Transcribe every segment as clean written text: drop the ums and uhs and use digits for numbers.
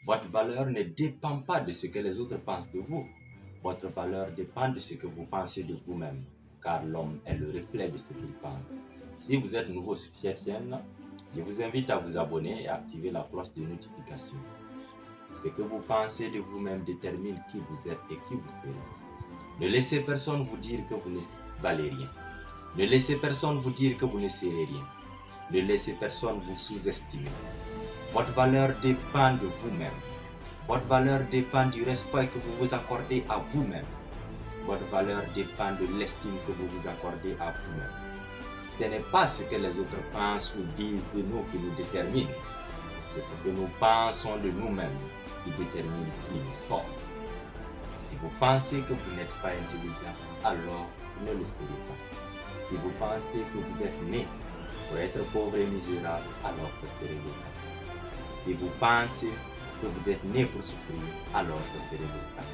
Votre valeur ne dépend pas de ce que les autres pensent de vous. Votre valeur dépend de ce que vous pensez de vous-même, car l'homme est le reflet de ce qu'il pense. Si vous êtes nouveau sur cette chaîne, je vous invite à vous abonner et à activer la cloche de notification. Ce que vous pensez de vous-même détermine qui vous êtes et qui vous serez. Ne laissez personne vous dire que vous ne valez rien. Ne laissez personne vous dire que vous ne serez rien. Ne laissez personne vous sous-estimer. Votre valeur dépend de vous-même. Votre valeur dépend du respect que vous vous accordez à vous-même. Votre valeur dépend de l'estime que vous vous accordez à vous-même. Ce n'est pas ce que les autres pensent ou disent de nous qui nous détermine. C'est ce que nous pensons de nous-mêmes qui détermine qui nous sommes. Si vous pensez que vous n'êtes pas intelligent, alors ne le serez pas. Si vous pensez que vous êtes né pour être pauvre et misérable, alors ce serait le cas. Si vous pensez que vous êtes né pour souffrir, alors ce serait le cas.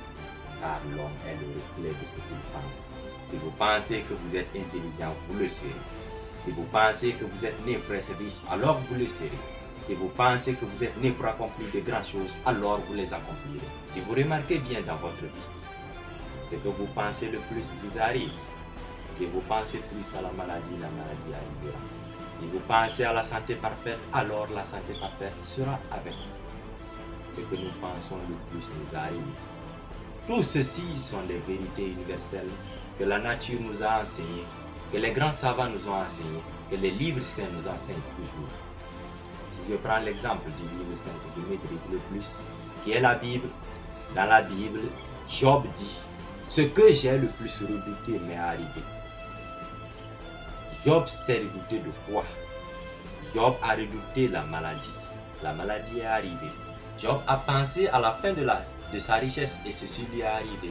Car l'homme est le reflet de ce qu'il pense. Si vous pensez que vous êtes intelligent, vous le serez. Si vous pensez que vous êtes né pour être riche, alors vous le serez. Si vous pensez que vous êtes né pour accomplir de grandes choses, alors vous les accomplirez. Si vous remarquez bien dans votre vie, ce que vous pensez le plus vous arrive. Si vous pensez plus à la maladie arrivera. Si vous pensez à la santé parfaite, alors la santé parfaite sera avec vous. Ce que nous pensons le plus nous arrive. Tout ceci sont des vérités universelles que la nature nous a enseignées, que les grands savants nous ont enseignées, que les livres saints nous enseignent toujours. Si je prends l'exemple du livre saint que je maîtrise le plus, qui est la Bible, dans la Bible, Job dit, ce que j'ai le plus redouté m'est arrivé. Job s'est redouté de quoi? Job a redouté la maladie. La maladie est arrivée. Job a pensé à la fin de sa richesse et ceci lui est arrivé.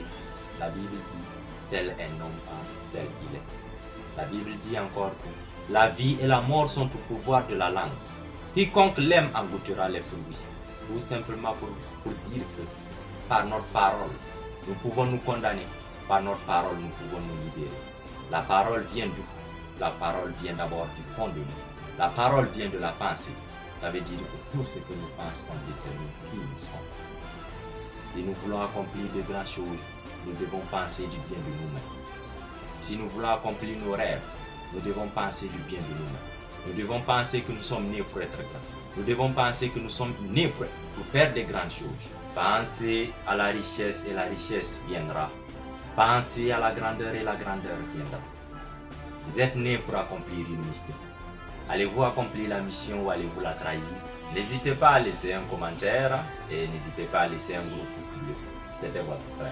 La Bible dit, tel un homme pense, tel il est. La Bible dit encore que la vie et la mort sont au pouvoir de la langue. Quiconque l'aime en goûtera les fruits. Tout simplement pour dire que par notre parole, nous pouvons nous condamner. Par notre parole, nous pouvons nous libérer. La parole vient d'où? La parole vient d'abord du fond de nous. La parole vient de la pensée. Ça veut dire que tout ce que nous pensons détermine qui nous sommes. Si nous voulons accomplir de grandes choses, nous devons penser du bien de nous-mêmes. Si nous voulons accomplir nos rêves, nous devons penser du bien de nous-mêmes. Nous devons penser que nous sommes nés pour être grands. Nous devons penser que nous sommes nés pour faire de grandes choses. Pensez à la richesse et la richesse viendra. Pensez à la grandeur et la grandeur viendra. Vous êtes nés pour accomplir une mission. Allez-vous accomplir la mission ou allez-vous la trahir? N'hésitez pas à laisser un commentaire et n'hésitez pas à laisser un gros pouce bleu. C'était votre frère.